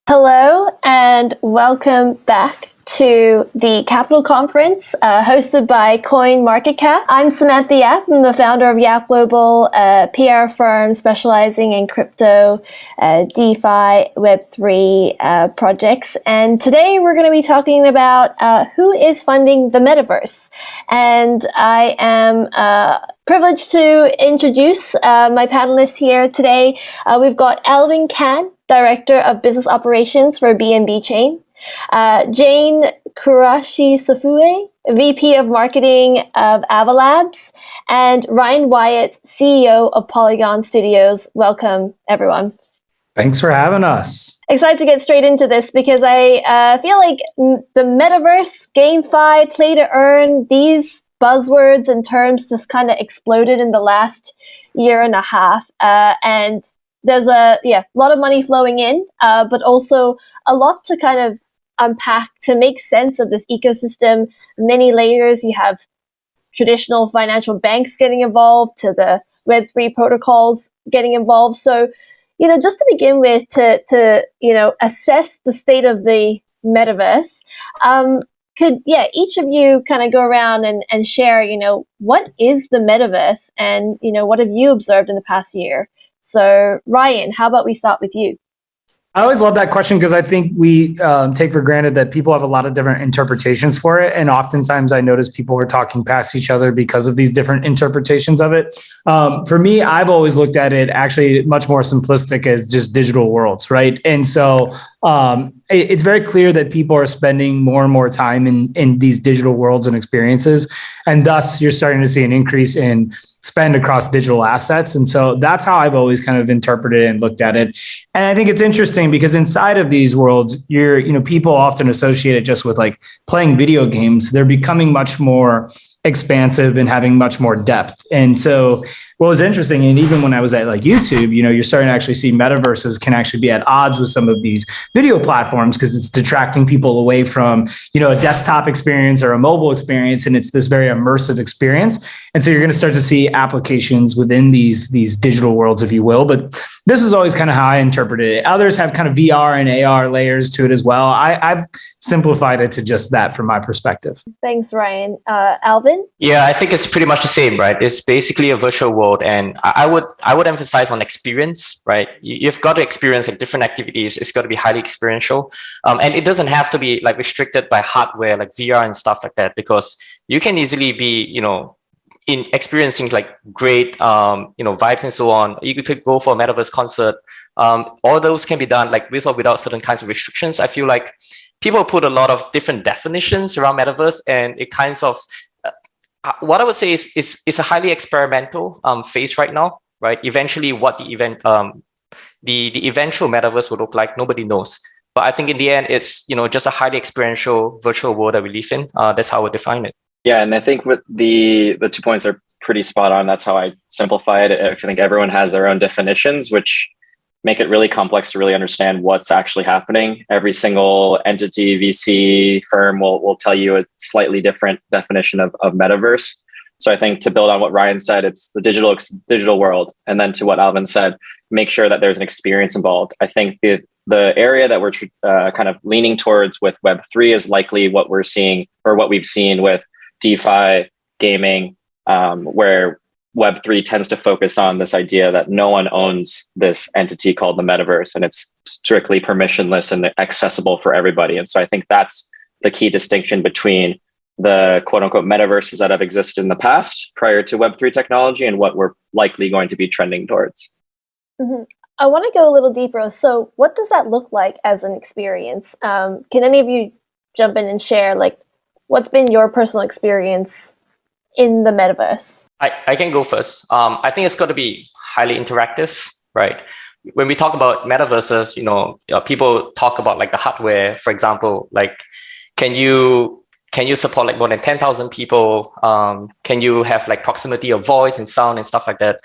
Hello and welcome back to the Capital Conference hosted by CoinMarketCap. I'm Samantha Yap. I'm the founder of YAP Global, a PR firm specializing in crypto, DeFi, Web3 projects. And today we're going to be talking about who is funding the Metaverse. And I am privileged to introduce my panelists here today. We've got Alvin, Director of Business Operations for BNB Chain, Jane Kurahashi Sofue, VP of Marketing of Avalabs, and Ryan Wyatt, CEO of Polygon Studios. Welcome, everyone. Thanks for having us. Excited to get straight into this because I feel like the Metaverse, GameFi, Play to Earn, these buzzwords and terms just kind of exploded in the last year and a half. And there's a lot of money flowing in, but also a lot to kind of unpack to make sense of this ecosystem. Many layers. You have traditional financial banks getting involved to the Web3 protocols getting involved. So, just to begin with, to assess the state of the Metaverse, could each of you kind of go around and share, what is the Metaverse and, what have you observed in the past year? So Ryan, how about we start with you? I always love that question because I think we take for granted that people have a lot of different interpretations for it. And oftentimes I notice people are talking past each other because of these different interpretations of it. For me, I've always looked at it actually much more simplistic as just digital worlds, right? And so it's very clear that people are spending more and more time in these digital worlds and experiences. And thus you're starting to see an increase in spend across digital assets. And so that's how I've always kind of interpreted and looked at it. And I think it's interesting because inside of these worlds, people often associate it just with like playing video games. They're becoming much more expansive and having much more depth. And so what was interesting, and even when I was at like YouTube, you're starting to actually see metaverses can actually be at odds with some of these video platforms because it's detracting people away from, a desktop experience or a mobile experience. And it's this very immersive experience. And so you're going to start to see applications within these digital worlds, if you will. But this is always kind of how I interpreted it. Others have kind of VR and AR layers to it as well. I've simplified it to just that from my perspective. Thanks, Ryan. Alvin? Yeah, I think it's pretty much the same, right? It's basically a virtual world. And I would emphasize on experience, right? You've got to experience like different activities. It's got to be highly experiential. And it doesn't have to be like restricted by hardware like VR and stuff like that, because you can easily be, in experiencing like great, vibes and so on. You could go for a Metaverse concert. All those can be done like with or without certain kinds of restrictions. I feel like people put a lot of different definitions around Metaverse, and it kinds of, what I would say is a highly experimental phase right now, right? Eventually what the eventual Metaverse will look like, nobody knows. But I think in the end, it's, just a highly experiential virtual world that we live in. That's how I would define it. Yeah, and I think with the 2 points are pretty spot on. That's how I simplify it. I think everyone has their own definitions, which make it really complex to really understand what's actually happening. Every single entity, VC firm will tell you a slightly different definition of metaverse. So I think to build on what Ryan said, it's the digital world. And then to what Alvin said, make sure that there's an experience involved. I think the area that we're kind of leaning towards with Web3 is likely what we're seeing or what we've seen with DeFi, gaming, where Web3 tends to focus on this idea that no one owns this entity called the metaverse, and it's strictly permissionless and accessible for everybody. And so I think that's the key distinction between the quote unquote metaverses that have existed in the past prior to Web3 technology and what we're likely going to be trending towards. Mm-hmm. I want to go a little deeper. So what does that look like as an experience? Can any of you jump in and share like what's been your personal experience in the metaverse? I can go first. I think it's got to be highly interactive, right? When we talk about metaverses, people talk about like the hardware, for example, like, can you support like more than 10,000 people? Can you have like proximity of voice and sound and stuff like that?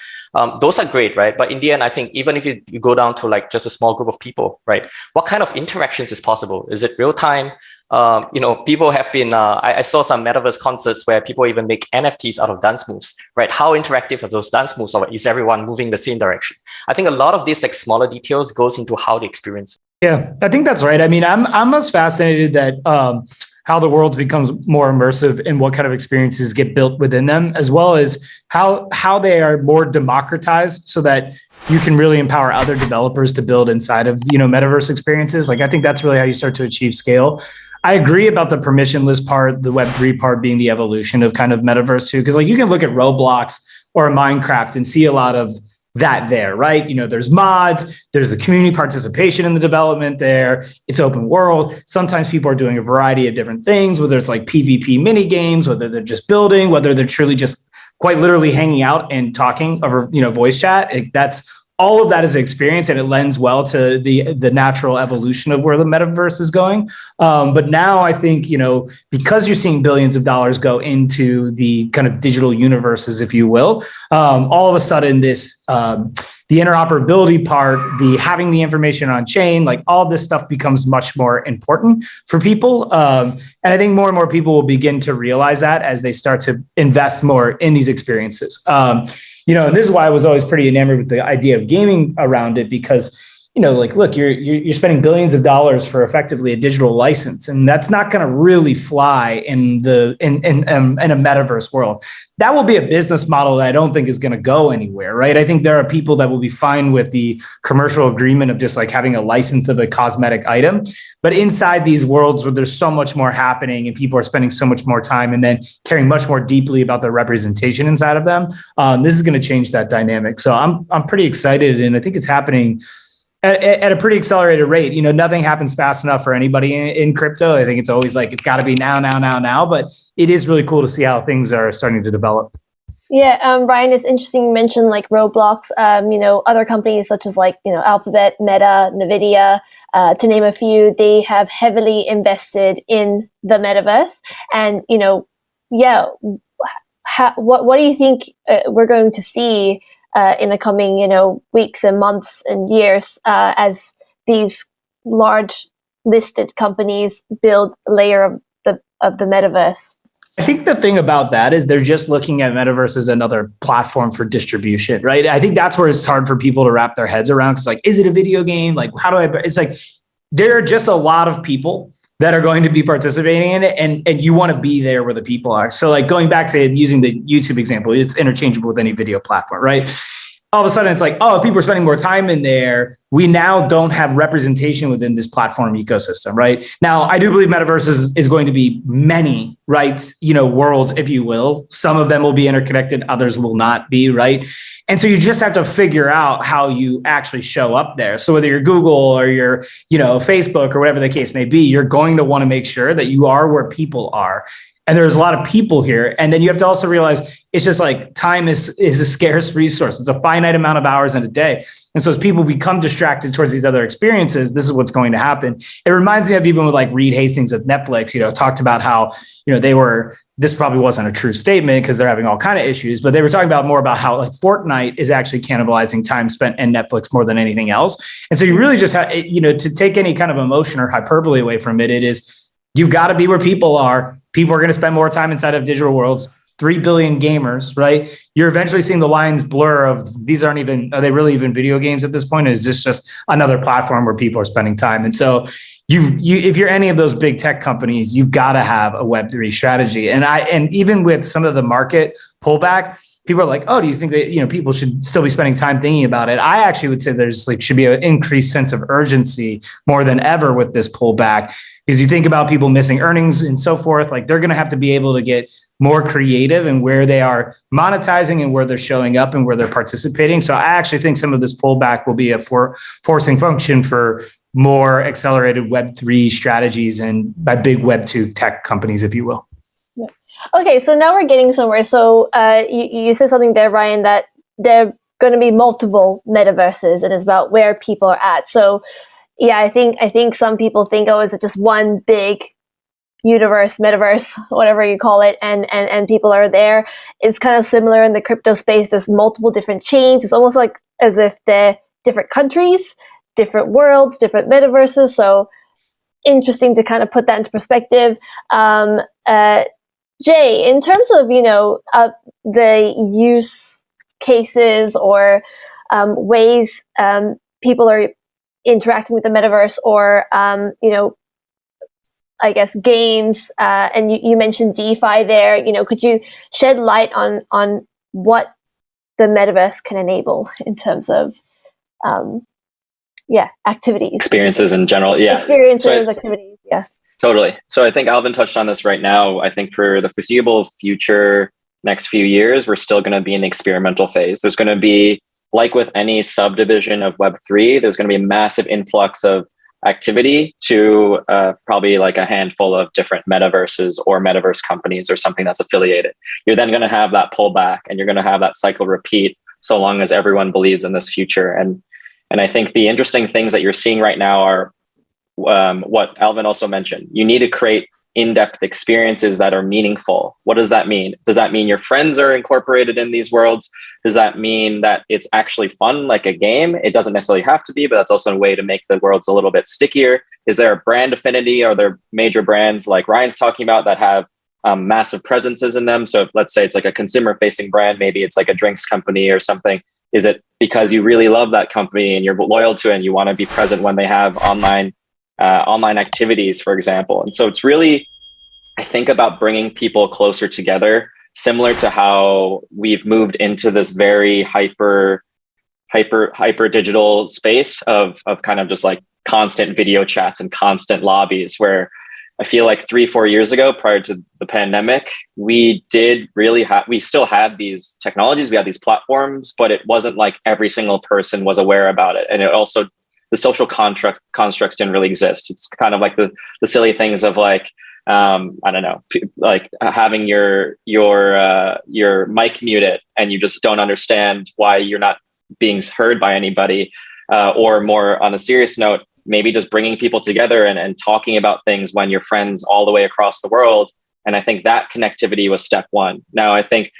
Those are great, right? But in the end, I think even if you go down to like just a small group of people, right? What kind of interactions is possible? Is it real time? People have been, I saw some metaverse concerts where people even make NFTs out of dance moves, right? How interactive are those dance moves, or is everyone moving the same direction? I think a lot of these like smaller details goes into how the experience. Yeah, I think that's right. I mean, I'm most fascinated that how the world becomes more immersive and what kind of experiences get built within them, as well as how they are more democratized so that you can really empower other developers to build inside of, metaverse experiences. Like, I think that's really how you start to achieve scale. I agree about the permissionless part, the Web3 part being the evolution of kind of metaverse too, because like you can look at Roblox or Minecraft and see a lot of that there, right? There's mods, there's the community participation in the development there. It's open world. Sometimes people are doing a variety of different things, whether it's like PvP mini games, whether they're just building, whether they're truly just quite literally hanging out and talking over, voice chat. That's all of that is an experience, and it lends well to the natural evolution of where the metaverse is going. But now I think, because you're seeing billions of dollars go into the kind of digital universes, if you will, all of a sudden this, the interoperability part, the having the information on chain, like all this stuff becomes much more important for people. And I think more and more people will begin to realize that as they start to invest more in these experiences. And this is why I was always pretty enamored with the idea of gaming around it, because, like, look, you're spending billions of dollars for effectively a digital license, and that's not going to really fly in a metaverse world. That will be a business model that I don't think is going to go anywhere, right? I think there are people that will be fine with the commercial agreement of just like having a license of a cosmetic item. But inside these worlds where there's so much more happening and people are spending so much more time and then caring much more deeply about the representation inside of them, this is going to change that dynamic. So I'm pretty excited, and I think it's happening at a pretty accelerated rate. Nothing happens fast enough for anybody in crypto. I think it's always like, it's got to be now, but it is really cool to see how things are starting to develop. Yeah, Ryan, it's interesting you mentioned like Roblox, other companies such as like, Alphabet, Meta, NVIDIA, to name a few, they have heavily invested in the metaverse. And, what do you think we're going to see in the coming, weeks and months and years as these large listed companies build a layer of the metaverse? I think the thing about that is they're just looking at metaverse as another platform for distribution, right? I think that's where it's hard for people to wrap their heads around. Because like, is it a video game? Like, how do I? It's like there are just a lot of people that are going to be participating in it, and you want to be there where the people are. So like going back to using the YouTube example, it's interchangeable with any video platform, right? All of a sudden it's like, oh, people are spending more time in there. We now don't have representation within this platform ecosystem, right? Now, I do believe metaverse is going to be many, right? Worlds, if you will. Some of them will be interconnected, others will not be, right? And so you just have to figure out how you actually show up there. So whether you're Google or you're, Facebook or whatever the case may be, you're going to want to make sure that you are where people are. And there's a lot of people here. And then you have to also realize it's just like time is a scarce resource. It's a finite amount of hours in a day. And so as people become distracted towards these other experiences, this is what's going to happen. It reminds me of even with like Reed Hastings of Netflix, talked about how, this probably wasn't a true statement because they're having all kind of issues, but they were talking about more about how like Fortnite is actually cannibalizing time spent in Netflix more than anything else. And so you really just have, to take any kind of emotion or hyperbole away from it, it is, you've got to be where people are. People are going to spend more time inside of digital worlds. 3 billion gamers, right? You're eventually seeing the lines blur of are they really even video games at this point? Or is this just another platform where people are spending time? And so if you're any of those big tech companies, you've got to have a Web3 strategy. And even with some of the market pullback, people are like, oh, do you think that, people should still be spending time thinking about it? I actually would say there's should be an increased sense of urgency more than ever with this pullback. Because you think about people missing earnings and so forth, like they're going to have to be able to get more creative in where they are monetizing and where they're showing up and where they're participating. So I actually think some of this pullback will be a forcing function for more accelerated Web3 strategies and by big Web2 tech companies, if you will. Yeah. Okay, so now we're getting somewhere. So you said something there, Ryan, that there are going to be multiple metaverses and it's about where people are at. So yeah, I think some people think, oh, is it just one big universe, metaverse, whatever you call it, and people are there. It's kind of similar in the crypto space. There's multiple different chains. It's almost like as if they're different countries, different worlds, different metaverses. So interesting to kind of put that into perspective. Jay, in terms of the use cases or ways people are interacting with the metaverse, or I guess games, and you mentioned DeFi there. Could you shed light on what the metaverse can enable in terms of activities, experiences in general? Activities. Yeah. Totally. So I think Alvin touched on this right now. I think for the foreseeable future, next few years, we're still going to be in the experimental phase. There's going to be, like with any subdivision of Web3, there's going to be a massive influx of activity to probably like a handful of different metaverses or metaverse companies or something that's affiliated. You're then going to have that pullback, and you're going to have that cycle repeat so long as everyone believes in this future. And I think the interesting things that you're seeing right now are what Alvin also mentioned. You need to create in-depth experiences that are meaningful. What does that mean? Does that mean your friends are incorporated in these worlds? Does that mean that it's actually fun, like a game? It doesn't necessarily have to be, but that's also a way to make the worlds a little bit stickier. Is there a brand affinity? Are there major brands like Ryan's talking about that have massive presences in them? So if, let's say it's like a consumer-facing brand, maybe it's like a drinks company or something. Is it because you really love that company and you're loyal to it and you want to be present when they have online activities, for example? And so it's really, I think, about bringing people closer together, similar to how we've moved into this very hyper digital space of kind of just like constant video chats and constant lobbies, where I feel like 3-4 years ago, prior to the pandemic, we still had these technologies, we had these platforms, but it wasn't like every single person was aware about it. And it also, the social constructs didn't really exist. It's kind of like the silly things of like, I don't know, like having your mic muted and you just don't understand why you're not being heard by anybody, or more on a serious note, maybe just bringing people together and talking about things when you're friends all the way across the world. And I think that connectivity was step one. Now, I think,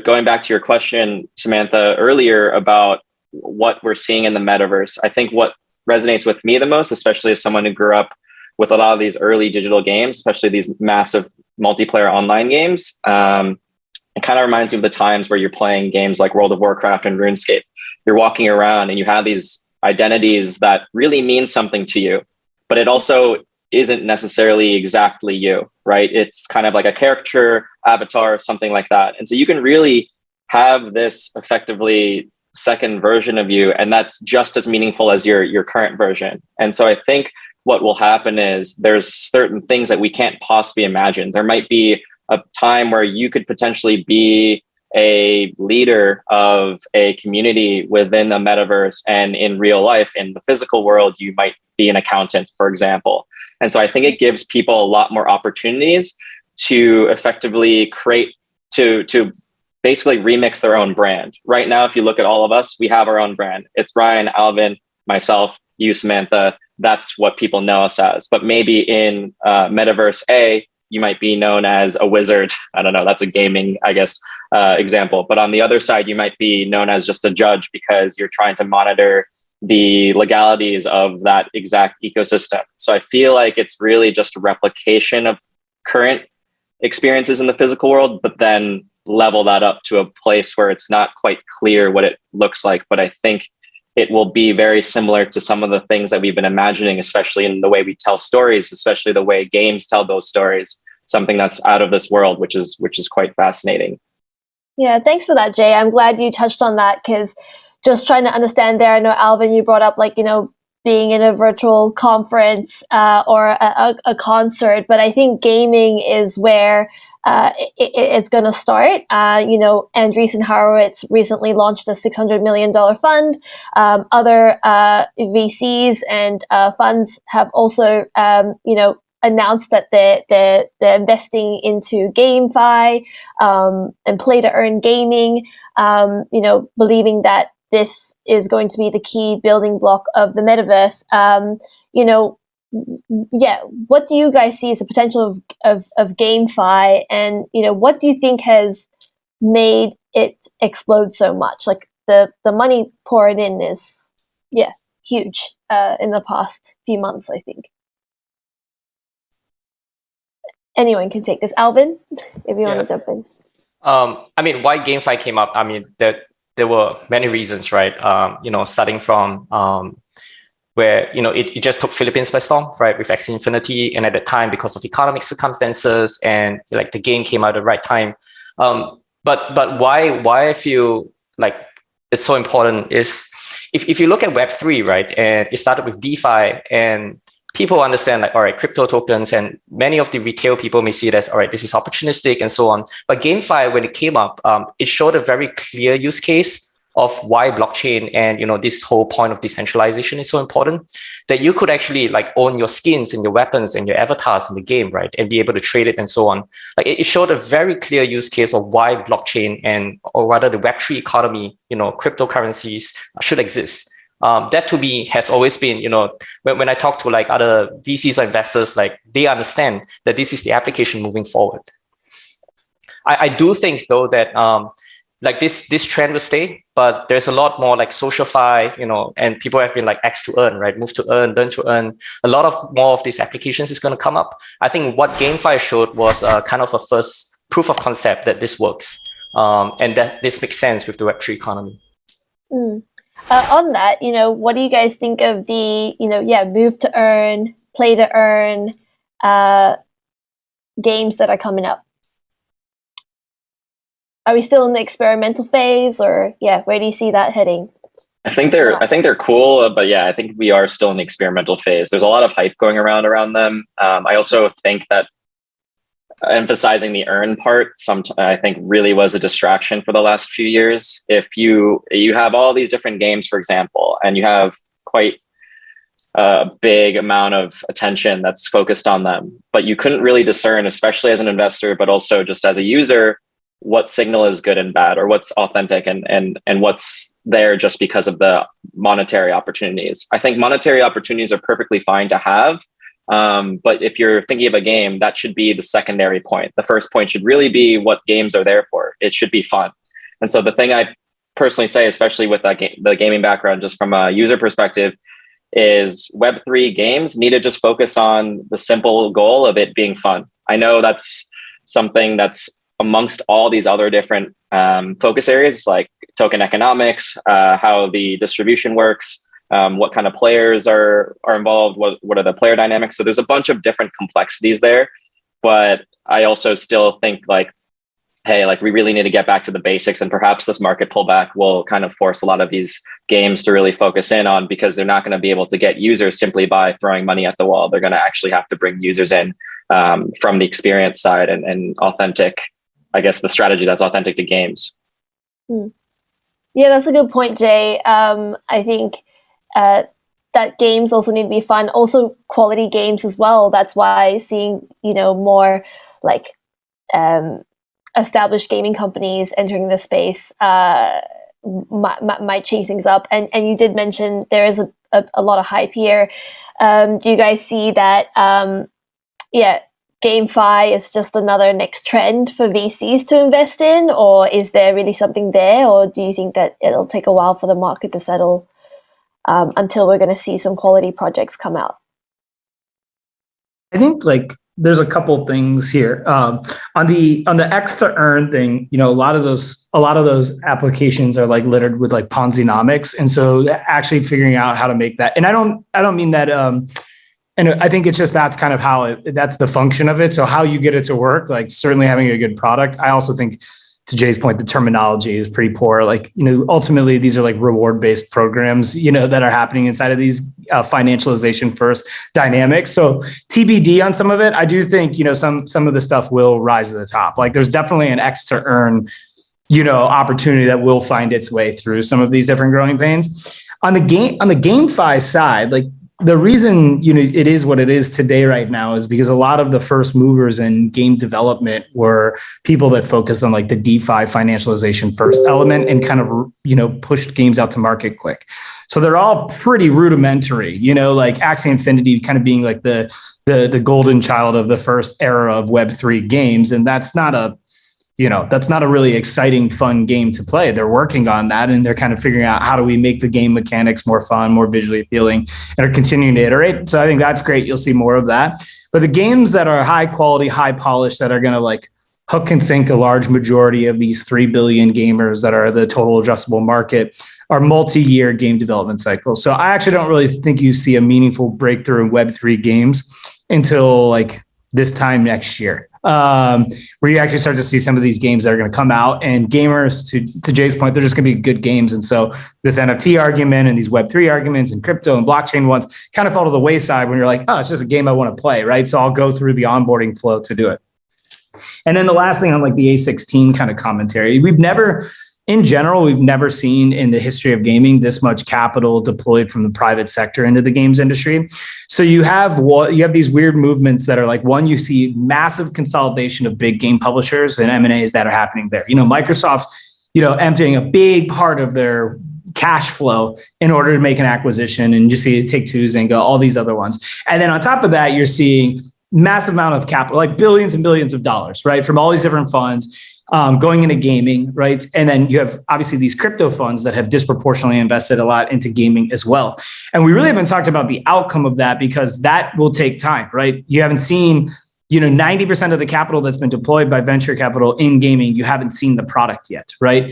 going back to your question, Samantha, earlier about what we're seeing in the metaverse, I think what resonates with me the most, especially as someone who grew up with a lot of these early digital games, especially these massive multiplayer online games, it kind of reminds me of the times where you're playing games like World of Warcraft and RuneScape. You're walking around and you have these identities that really mean something to you, but it also isn't necessarily exactly you, right? It's kind of like a character avatar, something like that. And so you can really have this effectively second version of you, and that's just as meaningful as your current version. And so I think what will happen is there's certain things that we can't possibly imagine. There might be a time where you could potentially be a leader of a community within a metaverse, and in real life, in the physical world, you might be an accountant, for example. And so I think it gives people a lot more opportunities to effectively create, to basically remix their own brand. Right now, if you look at all of us, we have our own brand. It's Ryan, Alvin, myself, you, Samantha. That's what people know us as. But maybe in Metaverse A, you might be known as a wizard. I don't know, that's a gaming, I guess, example. But on the other side, you might be known as just a judge because you're trying to monitor the legalities of that exact ecosystem. So I feel like it's really just a replication of current experiences in the physical world, but then level that up to a place where it's not quite clear what it looks like. But I think it will be very similar to some of the things that we've been imagining, especially in the way we tell stories, especially the way games tell those stories, something that's out of this world, which is quite fascinating. Yeah, thanks for that, Jay. I'm glad you touched on that, because just trying to understand there, I know, Alvin, you brought up, like, being in a virtual conference or a concert, but I think gaming is where it's going to start. Andreessen Horowitz recently launched a $600 million fund. Other VCs and funds have also, announced that they're investing into GameFi and play-to-earn gaming, believing that this is going to be the key building block of the metaverse. What do you guys see as the potential of GameFi, and what do you think has made it explode so much? Like the money poured in is huge in the past few months, I think. Anyone can take this. Alvin, if you want to jump in. Why GameFi came up, there were many reasons, right? Starting from where, it just took Philippines by storm, right, with Axie Infinity. And at that time, because of economic circumstances and like the game came out at the right time. But why I feel like it's so important is if you look at Web3, right, and it started with DeFi, and people understand like, all right, crypto tokens, and many of the retail people may see it as, all right, this is opportunistic and so on. But GameFi, when it came up, it showed a very clear use case of why blockchain and this whole point of decentralization is so important, that you could actually like own your skins and your weapons and your avatars in the game, right, and be able to trade it and so on. Like it showed a very clear use case of why blockchain or rather the Web3 economy, cryptocurrencies should exist. That to me has always been, when I talk to like other VCs or investors, like they understand that this is the application moving forward. I do think though that like this trend will stay, but there's a lot more like SocialFi, and people have been like X to earn, right? Move to earn, learn to earn. A lot of more of these applications is going to come up. I think what GameFi showed was kind of a first proof of concept that this works, and that this makes sense with the Web3 economy. On that, what do you guys think of the, move to earn, play to earn games that are coming up? Are we still in the experimental phase, or where do you see that heading? I think they're cool, but I think we are still in the experimental phase. There's a lot of hype going around them. I also think that emphasizing the earn part, I think really was a distraction for the last few years. If you have all these different games, for example, and you have quite a big amount of attention that's focused on them, but you couldn't really discern, especially as an investor, but also just as a user, what signal is good and bad, or what's authentic and what's there just because of the monetary opportunities. I think monetary opportunities are perfectly fine to have. But if you're thinking of a game, that should be the secondary point. The first point should really be what games are there for. It should be fun. And so the thing I personally say, especially with the gaming background, just from a user perspective, is Web3 games need to just focus on the simple goal of it being fun. I know that's something that's amongst all these other different focus areas, like token economics, how the distribution works, what kind of players are involved, what are the player dynamics. So there's a bunch of different complexities there. But I also still think like, hey, like we really need to get back to the basics, and perhaps this market pullback will kind of force a lot of these games to really focus in on, because they're not going to be able to get users simply by throwing money at the wall. They're going to actually have to bring users in from the experience side and authentic, I guess, the strategy that's authentic to games. Yeah, that's a good point, Jay. I think that games also need to be fun, also quality games as well. That's why seeing, more like established gaming companies entering the space might change things up. And you did mention there is a lot of hype here. Do you guys see that, GameFi is just another next trend for VCs to invest in, or is there really something there, or do you think that it'll take a while for the market to settle until we're going to see some quality projects come out? I think like there's a couple things here on the X to earn thing. A lot of those applications are like littered with like Ponzi-nomics, and so actually figuring out how to make that. And I don't mean that. And I think it's just that's kind of that's the function of it. So how you get it to work, like certainly having a good product. I also think, to Jay's point, the terminology is pretty poor. Like, ultimately these are like reward-based programs, that are happening inside of these financialization first dynamics. So TBD on some of it. I do think, some of the stuff will rise to the top. Like there's definitely an X to earn, opportunity that will find its way through some of these different growing pains. On the GameFi side, like, the reason, it is what it is today right now is because a lot of the first movers in game development were people that focused on like the DeFi financialization first element and kind of, pushed games out to market quick. So they're all pretty rudimentary, like Axie Infinity kind of being like the golden child of the first era of Web3 games. And that's not a really exciting, fun game to play. They're working on that, and they're kind of figuring out how do we make the game mechanics more fun, more visually appealing, and are continuing to iterate. So I think that's great. You'll see more of that. But the games that are high quality, high polished, that are going to like hook and sink a large majority of these 3 billion gamers that are the total addressable market, are multi-year game development cycles. So I actually don't really think you see a meaningful breakthrough in Web3 games until like this time next year, where you actually start to see some of these games that are going to come out, and gamers, to Jay's point, they're just going to be good games. And so this NFT argument and these Web3 arguments and crypto and blockchain ones kind of fall to the wayside when you're like, oh, it's just a game I want to play, right? So I'll go through the onboarding flow to do it. And then the last thing on like the A16 kind of commentary, in general, we've never seen in the history of gaming this much capital deployed from the private sector into the games industry. So you have these weird movements that are like, one, you see massive consolidation of big game publishers and M&As that are happening there. Microsoft, emptying a big part of their cash flow in order to make an acquisition, and you see Take-Two, Zynga, all these other ones. And then on top of that, you're seeing massive amount of capital, like billions and billions of dollars, right, from all these different funds going into gaming, right? And then you have obviously these crypto funds that have disproportionately invested a lot into gaming as well. And we really haven't talked about the outcome of that, because that will take time, right? You haven't seen, 90% of the capital that's been deployed by venture capital in gaming, you haven't seen the product yet, right?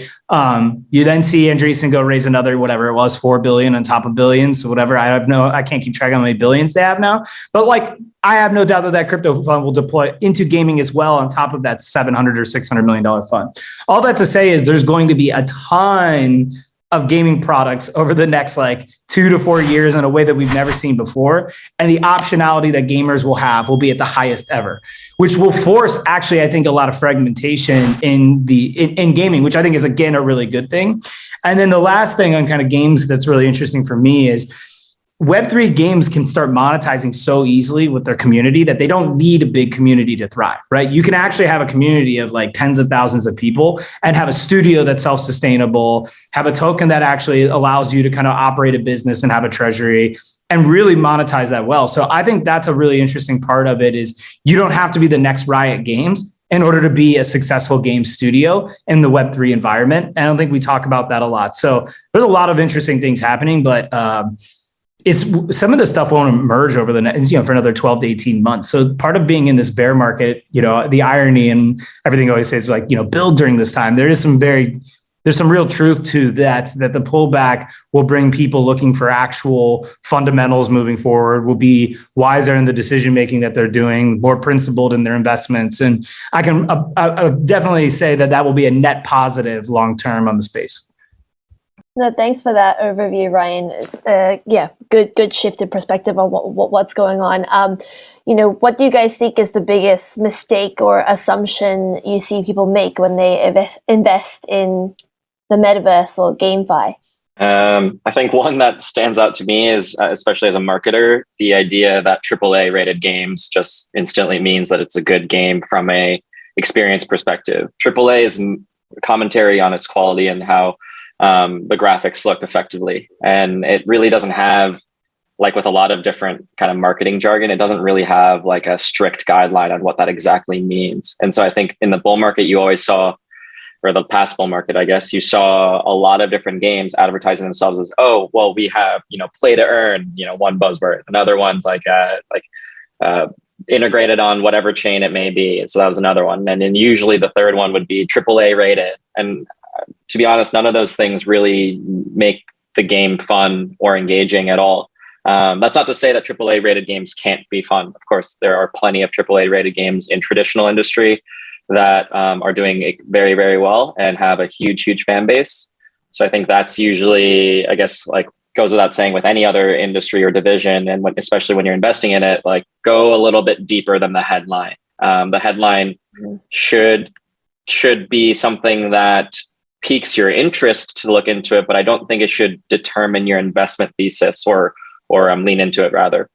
You then see Andreessen go raise another, whatever it was, 4 billion on top of billions, whatever. I can't keep track of how many billions they have now, but like, I have no doubt that crypto fund will deploy into gaming as well on top of that $700 or $600 million fund. All that to say is there's going to be a ton of gaming products over the next like 2 to 4 years in a way that we've never seen before. And the optionality that gamers will have will be at the highest ever, which will force actually, I think, a lot of fragmentation in gaming, which I think is, again, a really good thing. And then the last thing on kind of games that's really interesting for me is Web3 games can start monetizing so easily with their community that they don't need a big community to thrive, right? You can actually have a community of like tens of thousands of people and have a studio that's self-sustainable, have a token that actually allows you to kind of operate a business and have a treasury and really monetize that well. So I think that's a really interesting part of it, is you don't have to be the next Riot Games in order to be a successful game studio in the Web3 environment. And I don't think we talk about that a lot. So there's a lot of interesting things happening, but some of the stuff won't emerge over the next, for another 12 to 18 months. So part of being in this bear market, the irony and everything always says like, build during this time. There's some real truth to that the pullback will bring people looking for actual fundamentals moving forward, will be wiser in the decision-making that they're doing, more principled in their investments. And I can definitely say that will be a net positive long-term on the space. No, thanks for that overview, Ryan. Good shift in perspective on what's going on. What do you guys think is the biggest mistake or assumption you see people make when they invest in the metaverse or GameFi? I think one that stands out to me is, especially as a marketer, the idea that AAA rated games just instantly means that it's a good game from a experience perspective. AAA is commentary on its quality and how the graphics look effectively. And it really doesn't have, like with a lot of different kind of marketing jargon, it doesn't really have like a strict guideline on what that exactly means. And so I think in the bull market, you always saw, or the past bull market, I guess, you saw a lot of different games advertising themselves as, oh, well, we have, play to earn, one buzzword, another one's like integrated on whatever chain it may be. So that was another one. And then usually the third one would be AAA rated. And to be honest, none of those things really make the game fun or engaging at all. That's not to say that AAA rated games can't be fun. Of course, there are plenty of AAA rated games in traditional industry that are doing very, very well and have a huge fan base. So I think that's usually, I guess, like goes without saying with any other industry or division. And especially when you're investing in it, like go a little bit deeper than the headline. The headline should be something that piques your interest to look into it, but I don't think it should determine your investment thesis or lean into it rather.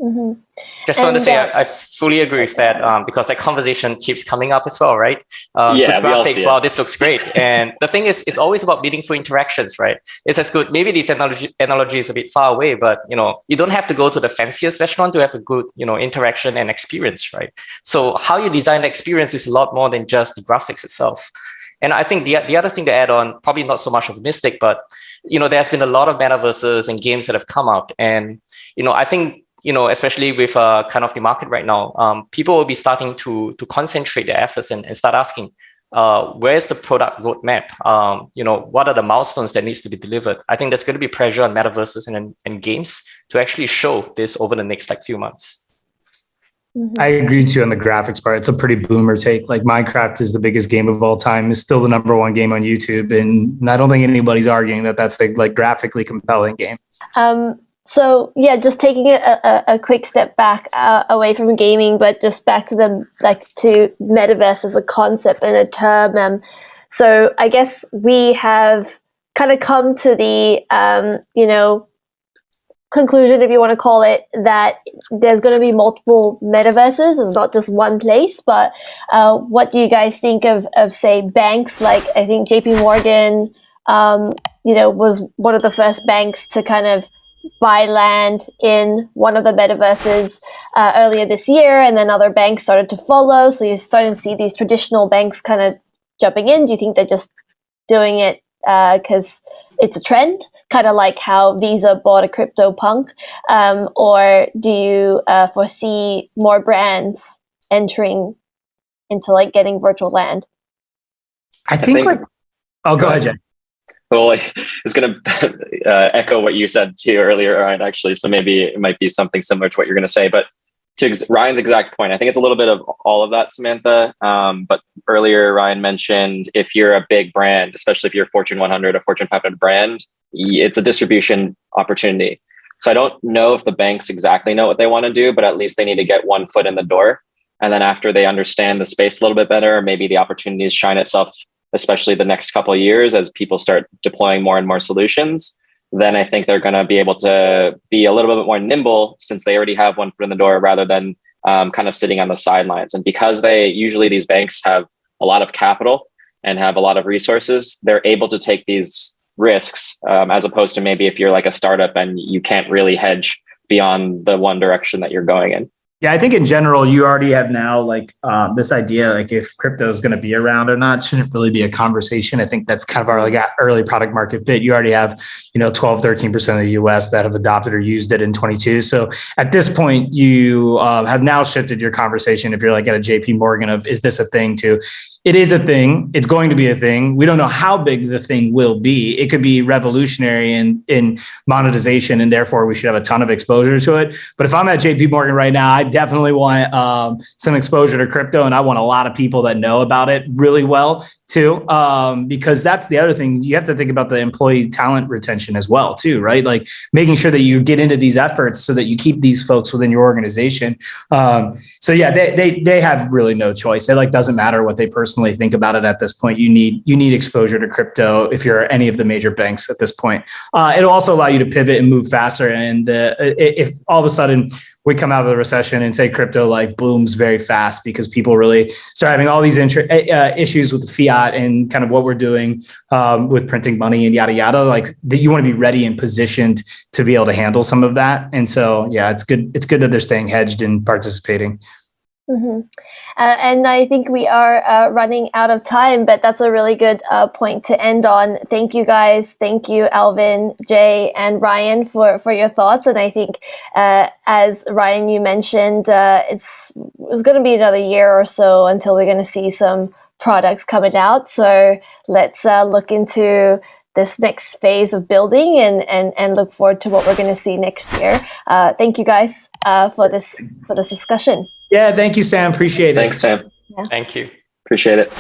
Mm-hmm. Just want to say, I fully agree with that because that conversation keeps coming up as well, right? Yeah, good graphics, wow, this looks great. And the thing is, it's always about meaningful interactions, right? It's as good. Maybe this analogy is a bit far away, but you don't have to go to the fanciest restaurant to have a good, interaction and experience, right? So how you design the experience is a lot more than just the graphics itself. And I think the other thing to add on, probably not so much of a mistake, but there's been a lot of metaverses and games that have come out, and I think especially with kind of the market right now, people will be starting to concentrate their efforts and start asking, where's the product roadmap? What are the milestones that needs to be delivered? I think there's going to be pressure on metaverses and games to actually show this over the next few months. I agree too on the graphics part. It's a pretty boomer take. Like Minecraft is the biggest game of all time. It's still the #1 game on YouTube, and I don't think anybody's arguing that that's a graphically compelling game. So yeah, just taking a quick step back away from gaming, but just back to to metaverse as a concept and a term. So I guess we have kind of come to the conclusion, if you want to call it, that there's going to be multiple metaverses. It's not just one place. But what do you guys think of say banks? Like I think JP Morgan, was one of the first banks to kind of buy land in one of the metaverses earlier this year, and then other banks started to follow. So you're starting to see these traditional banks kind of jumping in. Do you think they're just doing it because it's a trend, kind of like how Visa bought a CryptoPunk, or do you foresee more brands entering into getting virtual land? I think oh, go ahead, Jay. Well, it's going to echo what you said too earlier, Ryan, actually. So maybe it might be something similar to what you're going to say. But to Ryan's exact point, I think it's a little bit of all of that, Samantha. But earlier, Ryan mentioned if you're a big brand, especially if you're a Fortune 100 or Fortune 500 brand, it's a distribution opportunity. So I don't know if the banks exactly know what they want to do, but at least they need to get one foot in the door. And then after they understand the space a little bit better, maybe the opportunities shine itself, especially the next couple of years as people start deploying more and more solutions, then I think they're going to be able to be a little bit more nimble since they already have one foot in the door rather than kind of sitting on the sidelines. And because these banks have a lot of capital and have a lot of resources, they're able to take these risks as opposed to maybe if you're like a startup and you can't really hedge beyond the one direction that you're going in. Yeah, I think in general, you already have now this idea, if crypto is going to be around or not, shouldn't really be a conversation. I think that's kind of our early product market fit. You already have, 12, 13% of the US that have adopted or used it in 22. So at this point, you have now shifted your conversation. If you're at a JP Morgan of, is this a thing to, it is a thing. It's going to be a thing. We don't know how big the thing will be. It could be revolutionary in monetization, and therefore we should have a ton of exposure to it. But if I'm at JP Morgan right now, I definitely want some exposure to crypto, and I want a lot of people that know about it really well too, because that's the other thing. You have to think about the employee talent retention as well too, right? Making sure that you get into these efforts so that you keep these folks within your organization. So yeah, they have really no choice. It doesn't matter what they personally think about it at this point. You need exposure to crypto if you're any of the major banks at this point. It'll also allow you to pivot and move faster. And if all of a sudden we come out of the recession and say crypto booms very fast because people really start having all these issues with the fiat and kind of what we're doing with printing money and yada yada, that you want to be ready and positioned to be able to handle some of that. And so yeah, it's good that they're staying hedged and participating. Mm-hmm. And I think we are running out of time, but that's a really good point to end on. Thank you guys. Thank you, Alvin, Jay, and Ryan for your thoughts. And I think, as Ryan, you mentioned, it's going to be another year or so until we're going to see some products coming out. So let's look into this next phase of building and look forward to what we're going to see next year. Thank you guys for this discussion. Yeah, thank you, Sam. Appreciate it. Thanks, Sam. Yeah. Thank you. Appreciate it.